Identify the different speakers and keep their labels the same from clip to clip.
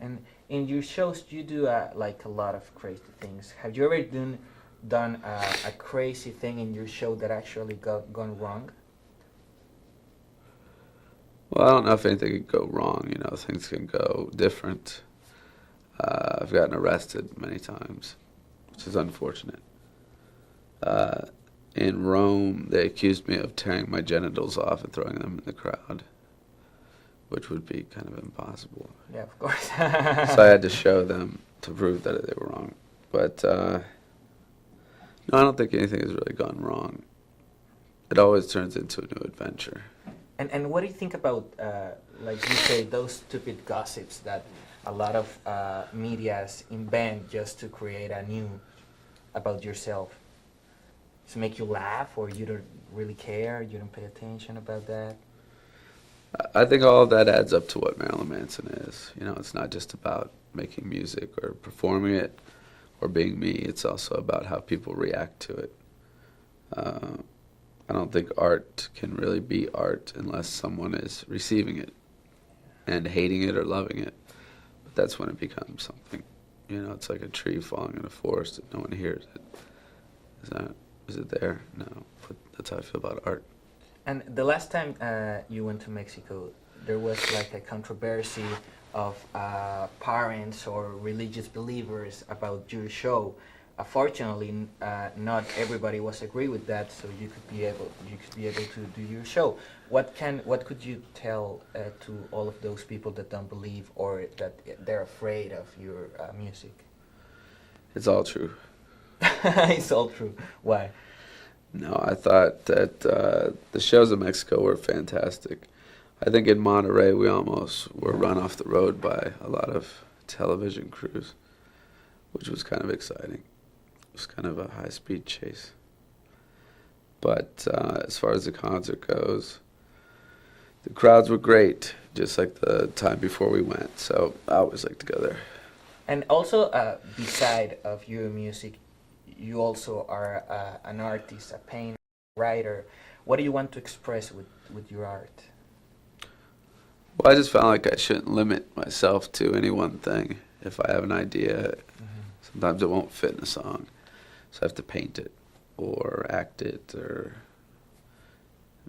Speaker 1: And in your shows, you do like a lot of crazy things. Have you ever done a crazy thing in your show that actually gone wrong?
Speaker 2: Well, I don't know if anything could go wrong. You know, things can go different. I've gotten arrested many times, which is unfortunate. Uh, in Rome, they accused me of tearing my genitals off and throwing them in the crowd, which would be kind of impossible.
Speaker 1: Yeah, of course.
Speaker 2: So I had to show them to prove that they were wrong. But no, I don't think anything has really gone wrong. It always turns into a new adventure.
Speaker 1: And what do you think about, like you say, those stupid gossips that a lot of medias invent just to create a new about yourself? To make you laugh, or you don't really care, you don't pay attention about that?
Speaker 2: I think all of that adds up to what Marilyn Manson is. You know, it's not just about making music or performing it or being me. It's also about how people react to it. I don't think art can really be art unless someone is receiving it and hating it or loving it. But that's when it becomes something. You know, it's like a tree falling in a forest and no one hears it. Is it there? No. But that's how I feel about art.
Speaker 1: And the last time you went to Mexico, there was like a controversy of parents or religious believers about your show. Fortunately, not everybody was agree with that, so you could be able to do your show. What could you tell to all of those people that don't believe or that they're afraid of your music?
Speaker 2: It's all true.
Speaker 1: It's all true. Why?
Speaker 2: No, I thought that the shows in Mexico were fantastic. I think in Monterey we almost were run off the road by a lot of television crews, which was kind of exciting. It was kind of a high-speed chase. But as far as the concert goes, the crowds were great, just like the time before we went. So I always like to go there.
Speaker 1: And also, beside of your music, you also are an artist, a painter, writer. What do you want to express with your art?
Speaker 2: Well, I just found like I shouldn't limit myself to any one thing. If I have an idea, sometimes it won't fit in a song, so I have to paint it or act it or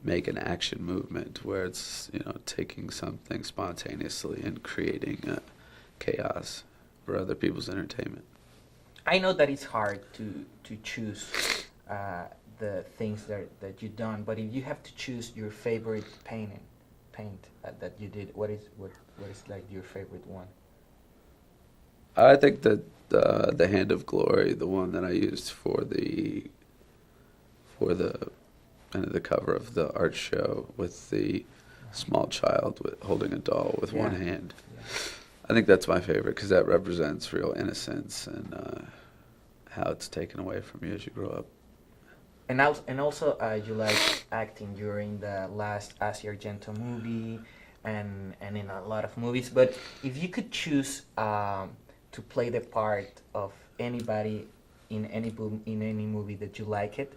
Speaker 2: make an action movement where it's, you know, taking something spontaneously and creating chaos for other people's entertainment.
Speaker 1: I know that it's hard to choose the things that you've done, but if you have to choose your favorite paint that you did, what is like your favorite one?
Speaker 2: I think that the Hand of Glory, the one that I used for the kind of the cover of the art show with the small child holding a doll with one hand. Yeah. I think that's my favorite because that represents real innocence and how it's taken away from you as you grow up.
Speaker 1: And also you like acting during the last Asia Argento movie and in a lot of movies. But if you could choose to play the part of anybody in any movie that you like it,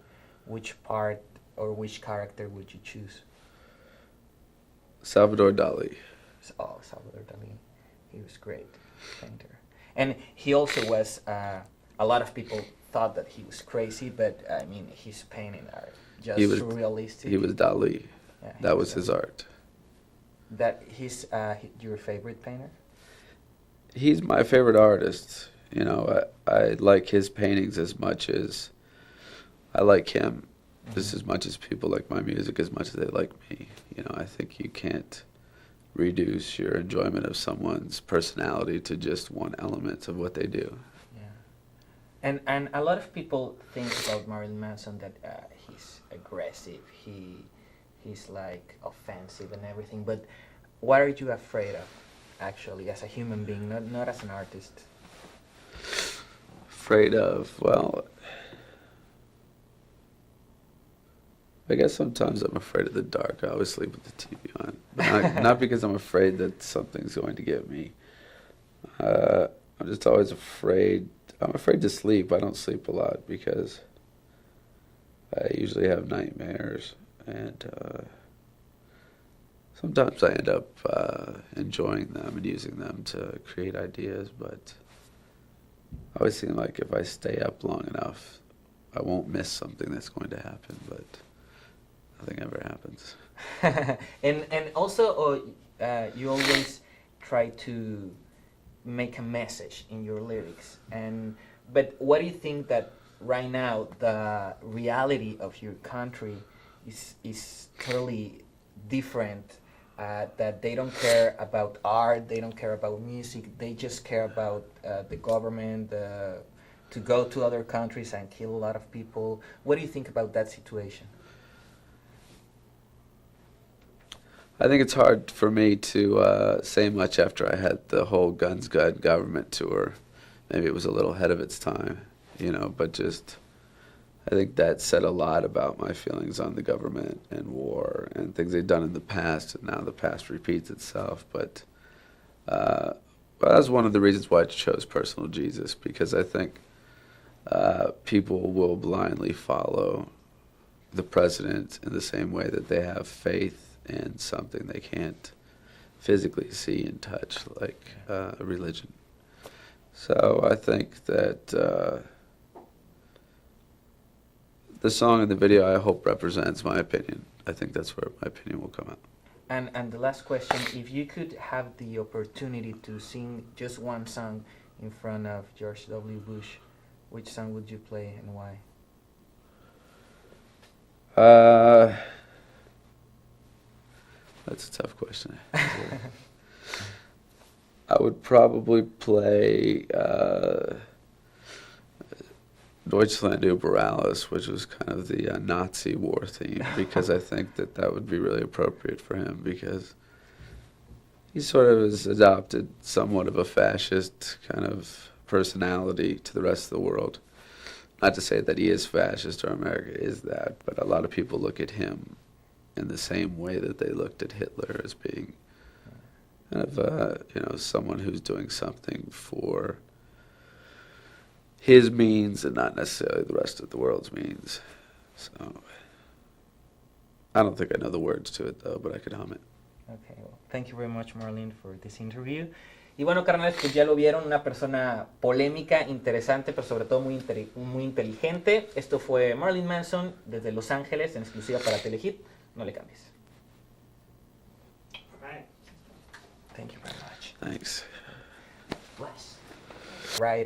Speaker 1: which part or which character would you choose?
Speaker 2: Salvador Dali.
Speaker 1: Oh, Salvador Dali. He was great painter. And he also was, a lot of people thought that he was crazy, but I mean, his paintings are just surrealistic.
Speaker 2: He was Dali. Yeah, that was his art.
Speaker 1: That he's your favorite painter?
Speaker 2: He's my favorite artist. You know, I like his paintings as much as I like him. Just as much as people like my music as much as they like me. You know, I think you can't reduce your enjoyment of someone's personality to just one element of what they do.
Speaker 1: Yeah. And a lot of people think about Marilyn Manson that he's aggressive, he's like offensive and everything, but what are you afraid of, actually, as a human being, not as an artist?
Speaker 2: Afraid of, well, I guess sometimes I'm afraid of the dark. I always sleep with the TV on. Not because I'm afraid that something's going to get me. I'm just always afraid. I'm afraid to sleep. I don't sleep a lot because I usually have nightmares. And Sometimes I end up enjoying them and using them to create ideas, but I always seem like if I stay up long enough, I won't miss something that's going to happen, but nothing ever happens.
Speaker 1: And also, you always try to make a message in your lyrics. But what do you think that right now the reality of your country is totally different? That they don't care about art, they don't care about music, they just care about the government, to go to other countries and kill a lot of people. What do you think about that situation?
Speaker 2: I think it's hard for me to say much after I had the whole Guns Gun government tour. Maybe it was a little ahead of its time, but just I think that said a lot about my feelings on the government and war and things they've done in the past, and now the past repeats itself. But that's one of the reasons why I chose Personal Jesus, because I think people will blindly follow the president in the same way that they have faith in something they can't physically see and touch, like a religion. So I think that the song and the video, I hope, represents my opinion. I think that's where my opinion will come out.
Speaker 1: And the last question, if you could have the opportunity to sing just one song in front of George W. Bush, which song would you play and why?
Speaker 2: That's a tough question. I would probably play Deutschland über alles, which was kind of the Nazi war theme, because I think that would be really appropriate for him, because he sort of has adopted somewhat of a fascist kind of personality to the rest of the world. Not to say that he is fascist or America is that, but a lot of people look at him in the same way that they looked at Hitler, as being kind of someone who's doing something for his means and not necessarily the rest of the world's means. So I don't think I know the words to it though, but I could hum it.
Speaker 1: Okay, well, thank you very much, Marilyn, for this interview. Y bueno, carnales, pues ya lo vieron, una persona polémica, interesante, pero sobre todo muy inteligente. Esto fue Marilyn Manson desde Los Ángeles, en exclusiva para Telehit. No le cambies. Thank you very much.
Speaker 2: Thanks.
Speaker 1: Bless. Writer.